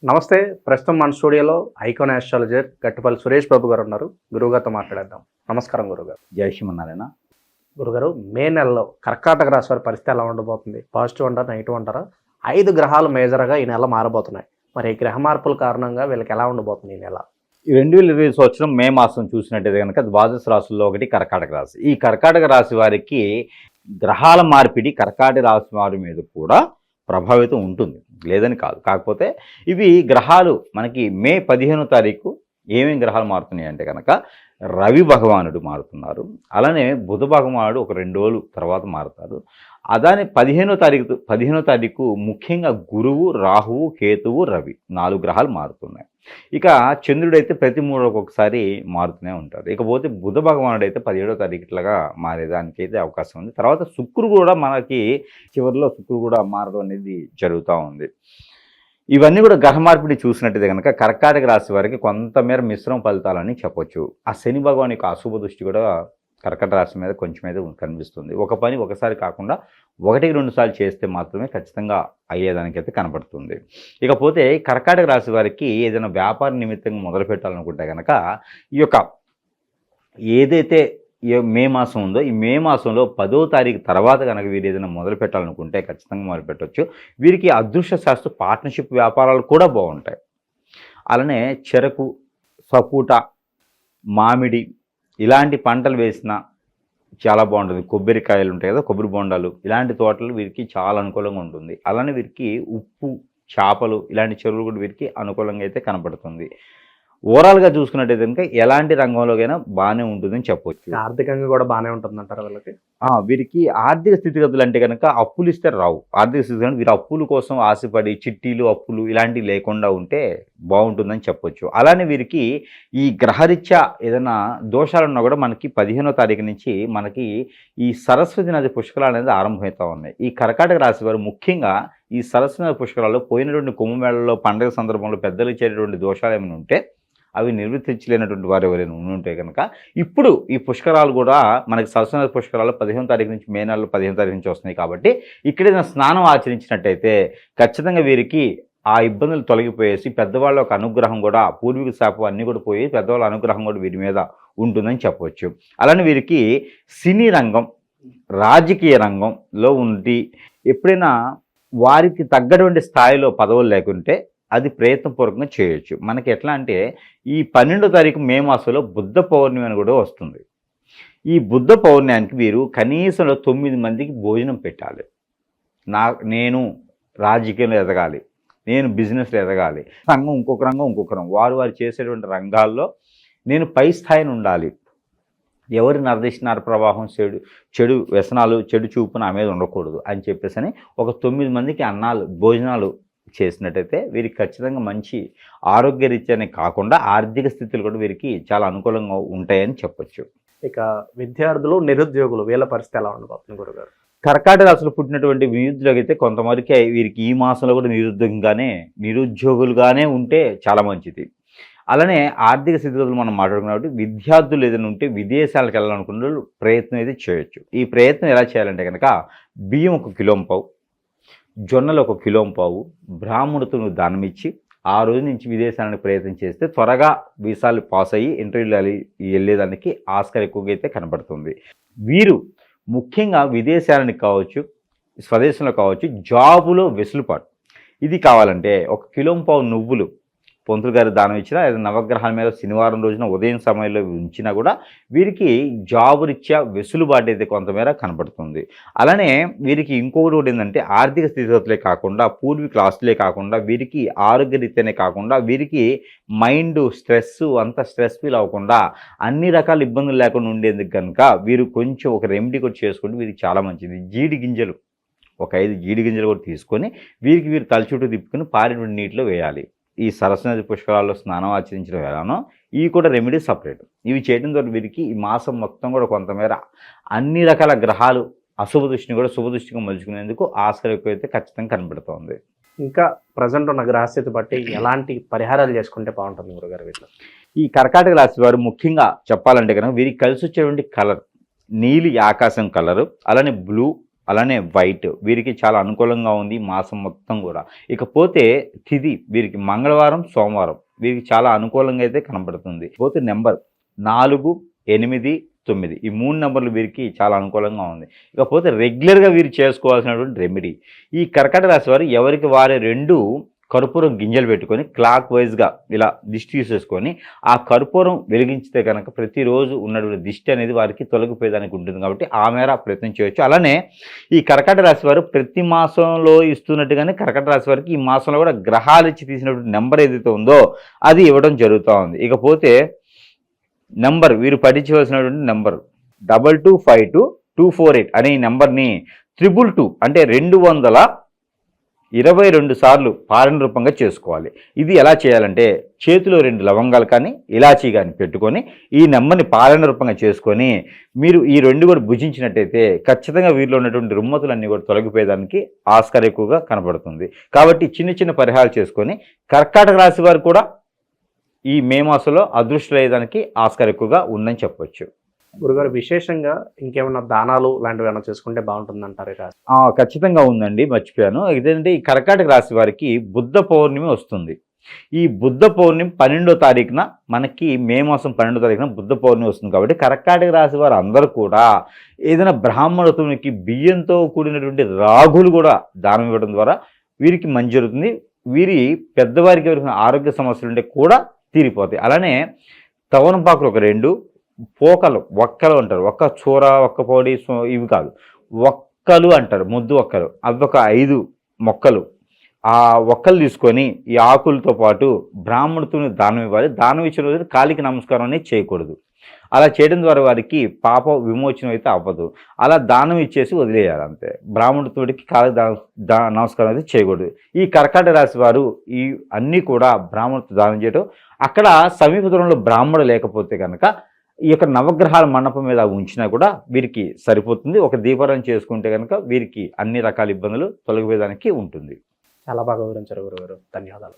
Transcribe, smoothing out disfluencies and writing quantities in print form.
నమస్తే. ప్రస్తుతం మన స్టూడియోలో ఐకాన్ ఆస్ట్రాలజర్ గట్టిపల్లి సురేష్ బాబు గారు ఉన్నారు. గురువుగారితో మాట్లాడేద్దాం. నమస్కారం గురుగారు. జై శ్రీమన్నారాయణ. గురుగారు, మే నెలలో కర్కాటక రాశి వారి పరిస్థితి ఎలా ఉండబోతుంది? పాజిటివ్ అంటారా, నెగిటివ్ అంటారా? 5 గ్రహాలు మేజర్గా ఈ నెల మారబోతున్నాయి. మరి ఈ గ్రహ మార్పుల కారణంగా వీళ్ళకి ఎలా ఉండబోతుంది ఈ నెల? 2020 సంవత్సరం మే మాసం చూసినట్టయితే కనుక ద్వాదశ రాశుల్లో ఒకటి కర్కాటక రాశి. ఈ కర్కాటక రాశి వారికి గ్రహాల మార్పిడి కర్కాటక రాశి వారి మీద కూడా ప్రభావితం ఉంటుంది, లేదని కాదు. కాకపోతే ఇవి గ్రహాలు మనకి మే 15వ తారీఖు ఏమేమి గ్రహాలు మారుతున్నాయి అంటే కనుక రవి భగవానుడు మారుతున్నారు. అలానే బుధ భగవానుడు ఒక 2 రోజులు తర్వాత మారుతారు. అదాని 15వ తారీఖు ముఖ్యంగా గురువు, రాహువు, కేతువు, రవి 4 గ్రహాలు మారుతున్నాయి. ఇక చంద్రుడైతే ప్రతి 3 రోజులకు ఒకసారి మారుతూనే ఉంటారు. ఇకపోతే బుధ భగవానుడు అయితే 17వ తారీఖు ఇట్లాగా మారేదానికి అయితే అవకాశం ఉంది. తర్వాత శుక్రుడు కూడా మనకి చివరిలో శుక్రుడు కూడా మారడం అనేది జరుగుతూ ఉంది. ఇవన్నీ కూడా గ్రహ మార్పిడి చూసినట్టయితే కనుక కర్కాటక రాశి వారికి కొంతమేర మిశ్రమ ఫలితాలని చెప్పొచ్చు. ఆ శని భగవాన్ యొక్క అశుభ దృష్టి కూడా కర్కాటక రాశి మీద కొంచెం అయితే కనిపిస్తుంది. ఒక పని ఒకసారి కాకుండా 1-2 సార్లు చేస్తే మాత్రమే ఖచ్చితంగా అయ్యేదానికైతే కనపడుతుంది. ఇకపోతే కర్కాటక రాశి వారికి ఏదైనా వ్యాపార నిమిత్తంగా మొదలు పెట్టాలనుకుంటే కనుక ఈ యొక్క ఏదైతే మే మాసం ఉందో ఈ మే మాసంలో 10వ తారీఖు తర్వాత కనుక వీరు ఏదైనా మొదలు పెట్టాలనుకుంటే ఖచ్చితంగా మొదలు పెట్టవచ్చు. వీరికి అదృష్ట శాస్త్ర పార్ట్నర్షిప్ వ్యాపారాలు కూడా బాగుంటాయి. అలానే చెరకు, సపోటా, మామిడి ఇలాంటి పంటలు వేసినా చాలా బాగుంటుంది. కొబ్బరికాయలు ఉంటాయి కదా, కొబ్బరి బొండాలు, ఇలాంటి తోటలు వీరికి చాలా అనుకూలంగా ఉంటుంది. అలానే వీరికి ఉప్పు, చేపలు ఇలాంటి చెరువులు కూడా వీరికి అనుకూలంగా అయితే కనపడుతుంది. ఓవరాల్గా చూసుకున్నట్టయితే కనుక ఎలాంటి రంగంలోకైనా బాగానే ఉంటుందని చెప్పవచ్చు. ఆర్థికంగా కూడా బాగానే ఉంటుందంటారా వీళ్ళకి? వీరికి ఆర్థిక స్థితిగతులు అంటే కనుక అప్పులు ఇస్తే రావు. ఆర్థిక స్థితిగతులు వీరు అప్పుల కోసం ఆశపడి చిట్టీలు, అప్పులు ఇలాంటివి లేకుండా ఉంటే బాగుంటుందని చెప్పొచ్చు. అలానే వీరికి ఈ గ్రహరీత్యా ఏదైనా దోషాలు ఉన్నా కూడా మనకి 15వ తారీఖు నుంచి మనకి ఈ సరస్వతి నది పుష్కరాలు అనేది ఆరంభమవుతూ ఉన్నాయి. ఈ కర్కాటక రాశి వారు ముఖ్యంగా ఈ సరస్వతి నది పుష్కరాల్లో పోయినటువంటి కుంభమేళలో పండుగ సందర్భంలో పెద్దలు ఇచ్చేటటువంటి దోషాలు ఏమైనా ఉంటే అవి నివృత్తించలేనటువంటి వారు ఎవరైనా ఉంటే కనుక ఇప్పుడు ఈ పుష్కరాలు కూడా మనకి సరస్వతి పుష్కరాలు 15వ తారీఖు నుంచి మే నెలలో 15వ తారీఖు నుంచి వస్తున్నాయి. కాబట్టి ఇక్కడ స్నానం ఆచరించినట్టయితే ఖచ్చితంగా వీరికి ఆ ఇబ్బందులు తొలగిపోయేసి పెద్దవాళ్ళ ఒక అనుగ్రహం కూడా, పూర్వీక శాపం అన్నీ కూడా పోయి పెద్దవాళ్ళ అనుగ్రహం కూడా వీరి మీద ఉంటుందని చెప్పవచ్చు. అలానే వీరికి సినీ రంగం, రాజకీయ రంగంలో ఉండి ఎప్పుడైనా వారికి తగ్గటువంటి స్థాయిలో పదవులు లేకుంటే అది ప్రయత్నపూర్వకంగా చేయొచ్చు. మనకి ఎట్లా అంటే ఈ 12వ తారీఖు మే మాసంలో బుద్ధ పౌర్ణమి అని కూడా వస్తుంది. ఈ బుద్ధ పౌర్ణానికి వీరు కనీసంలో 9 మందికి భోజనం పెట్టాలి. నేను రాజకీయంలో ఎదగాలి, నేను బిజినెస్లో ఎదగాలి, రంగం ఇంకొక రంగం వారు చేసేటువంటి రంగాల్లో నేను పై స్థాయిని ఉండాలి. ఎవరి నరదిష్టినార ప్రవాహం, చెడు వ్యసనాలు, చెడు చూపు నా మీద ఉండకూడదు అని చెప్పేసి ఒక 9 మందికి భోజనాలు చేసినట్టయితే వీరికి ఖచ్చితంగా మంచి ఆరోగ్యరీత్యానే కాకుండా ఆర్థిక స్థితులు కూడా వీరికి చాలా అనుకూలంగా ఉంటాయని చెప్పొచ్చు. ఇక విద్యార్థులు, నిరుద్యోగులు వీళ్ళ పరిస్థితి ఎలా ఉండబోతుంది గురుగారు? కర్కాటక రాశిలో పుట్టినటువంటి నిరుద్యోగులు అయితే కొంతవరకు వీరికి ఈ మాసంలో కూడా నిరుద్యోగులుగానే ఉంటే చాలా మంచిది. అలానే ఆర్థిక స్థితిగతులు మనం మాట్లాడుకున్నప్పుడు విద్యార్థులు ఏదైనా ఉంటే విదేశాలకు వెళ్ళాలనుకున్న ప్రయత్నం అయితే చేయొచ్చు. ఈ ప్రయత్నం ఎలా చేయాలంటే కనుక బియ్యం 1 కిలోంపావు, జొన్నలు 1 కిలోంపావు బ్రాహ్మణుతో దానం ఇచ్చి ఆ రోజు నుంచి విదేశాలకు ప్రయత్నం చేస్తే త్వరగా వీసాలు పాస్ అయ్యి ఇంటర్వ్యూలు వెళ్ళేదానికి ఆస్కారం ఎక్కువగా అయితే కనబడుతుంది. వీరు ముఖ్యంగా విదేశాలకు కావచ్చు, స్వదేశంలో కావచ్చు, జాబులో వెసులుబాటు ఇది కావాలంటే 1 కిలోంపావు నువ్వులు పంతులు గారి దానం ఇచ్చినా, లేదా నవగ్రహాల మీద శనివారం రోజున ఉదయం సమయంలో ఉంచినా కూడా వీరికి జాబు రీత్యా వెసులుబాటు అయితే కొంతమేర కనబడుతుంది. అలానే వీరికి ఇంకొకటి కూడా ఏంటంటే ఆర్థిక స్థితిగతులే కాకుండా, పూర్వీకుల ఆస్తులే కాకుండా, వీరికి ఆరోగ్య రీత్యానే కాకుండా వీరికి మైండ్ అంత స్ట్రెస్ ఫీల్ అవ్వకుండా అన్ని రకాల ఇబ్బందులు లేకుండా ఉండేందుకు కనుక వీరు కొంచెం ఒక రెమెడీ కూడా చేసుకుంటే వీరికి చాలా మంచిది. జీడి గింజలు ఒక 5 జీడి గింజలు కూడా తీసుకొని వీరు తల చుట్టూ తిప్పుకొని పారేటువంటి నీటిలో వేయాలి. ఈ సరస్వతి నది పుష్కరాల్లో స్నానం ఆచరించడం ఎలానో ఇవి కూడా రెమెడీ సపరేట్. ఇవి చేయడం ద్వారా వీరికి ఈ మాసం మొత్తం కూడా కొంతమేర అన్ని రకాల గ్రహాలు అశుభ దృష్టిని కూడా శుభ దృష్టిగా మలుచుకునేందుకు ఆస్కారం ఎక్కువైతే ఖచ్చితంగా కనబడుతోంది. ఇంకా ప్రజెంట్ ఉన్న గ్రహస్థితి బట్టి ఎలాంటి పరిహారాలు చేసుకుంటే బాగుంటుంది గురుగారు వీటిలో? ఈ కర్కాటక రాశి వారు ముఖ్యంగా చెప్పాలంటే కనుక వీరికి కలిసి వచ్చేటువంటి కలర్ నీలి ఆకాశం కలరు, అలానే బ్లూ, అలానే వైట్ వీరికి చాలా అనుకూలంగా ఉంది ఈ మాసం మొత్తం కూడా. ఇకపోతే తిథి వీరికి మంగళవారం, సోమవారం వీరికి చాలా అనుకూలంగా అయితే కనబడుతుంది. పోతే నెంబర్ 4, 8, 9 ఈ 3 నెంబర్లు వీరికి చాలా అనుకూలంగా ఉంది. ఇకపోతే రెగ్యులర్గా వీరు చేసుకోవాల్సినటువంటి రెమెడీ, ఈ కర్కాటక రాశి వారు ఎవరికి వారే 2 కర్పూరం గింజలు పెట్టుకొని క్లాక్ వైజ్గా ఇలా దిష్టి తీసేసుకొని ఆ కర్పూరం వెలిగించితే కనుక ప్రతిరోజు ఉన్నటువంటి దిష్టి అనేది వారికి తొలగిపోయేదానికి ఉంటుంది. కాబట్టి ఆ మేర ప్రయత్నం చేయొచ్చు. అలానే ఈ కర్కాటక రాశి వారు ప్రతి మాసంలో ఇస్తున్నట్టుగానే కర్కాటక రాశి వారికి ఈ మాసంలో కూడా గ్రహాలు ఇచ్చి తీసినటువంటి నెంబర్ ఏదైతే ఉందో అది ఇవ్వడం జరుగుతూ ఉంది. ఇకపోతే నెంబర్ వీరు పఠించవలసినటువంటి నెంబర్ 225248 అనే ఈ నెంబర్ని 222 అంటే 222 సార్లు పాలన రూపంగా చేసుకోవాలి. ఇది ఎలా చేయాలంటే చేతిలో 2 లవంగాలు కానీ ఇలాచీ కానీ పెట్టుకొని ఈ నెంబర్ని పాలన రూపంగా చేసుకొని మీరు ఈ 2 కూడా భుజించినట్టయితే ఖచ్చితంగా వీరిలో ఉన్నటువంటి రుమ్మతులన్నీ కూడా తొలగిపోయేదానికి ఆస్కారం ఎక్కువగా కనబడుతుంది. కాబట్టి చిన్న చిన్న పరిహారాలు చేసుకొని కర్కాటక రాశి వారు కూడా ఈ మే మాసంలో అదృష్టమయ్యేదానికి ఆస్కారం ఎక్కువగా ఉందని చెప్పొచ్చు. గురుగారు విశేషంగా ఇంకేమైనా దానాలు లాంటివి ఏమైనా చేసుకుంటే బాగుంటుంది అంటారు ఈ రాశి? ఖచ్చితంగా ఉందండి, మర్చిపోయాను. ఇదేంటంటే ఈ కర్కాటక రాశి వారికి బుద్ధ పౌర్ణమి వస్తుంది. ఈ బుద్ధ పౌర్ణమి 12వ తారీఖున మనకి మే మాసం 12వ తారీఖున బుద్ధ పౌర్ణమి వస్తుంది. కాబట్టి కర్కాటక రాశి వారు అందరూ కూడా ఏదైనా బ్రాహ్మణునికి బియ్యంతో కూడినటువంటి రాగులు కూడా దానం ఇవ్వడం ద్వారా వీరికి మంచి జరుగుతుంది. వీరి పెద్దవారికి ఎవరికి ఆరోగ్య సమస్యలు ఉంటే కూడా తీరిపోతాయి. అలానే తవనంపాకులు ఒక 2, పోకలు ఒక్కలు అంటారు, ఒక్క చూర, ఒక్క పొడి, ఇవి కాదు ఒక్కలు అంటారు, ముద్దు ఒక్కలు, అవి ఒక 5 మొక్కలు. ఆ ఒక్కలు తీసుకొని ఈ ఆకులతో పాటు బ్రాహ్మణుడితో దానం ఇవ్వాలి. దానం ఇచ్చిన రోజు కాలికి నమస్కారం అనేది చేయకూడదు. అలా చేయడం ద్వారా వారికి పాప విమోచనం అయితే అవ్వదు. అలా దానం ఇచ్చేసి వదిలేయాలి అంతే. బ్రాహ్మణుడికి కాలికి నమస్కారం అయితే చేయకూడదు. ఈ కర్కాటక రాశి వారు ఈ అన్నీ కూడా బ్రాహ్మణుడితో దానం చేయడం, అక్కడ సమీప దూరంలో బ్రాహ్మణుడు లేకపోతే కనుక ఈ యొక్క నవగ్రహాల మండపం మీద ఉంచినా కూడా వీరికి సరిపోతుంది. ఒక దీపారాధన చేసుకుంటే కనుక వీరికి అన్ని రకాల ఇబ్బందులు తొలగిపోయేదానికి ఉంటుంది. చాలా బాగా వివరించారు గురుగారు, ధన్యవాదాలు.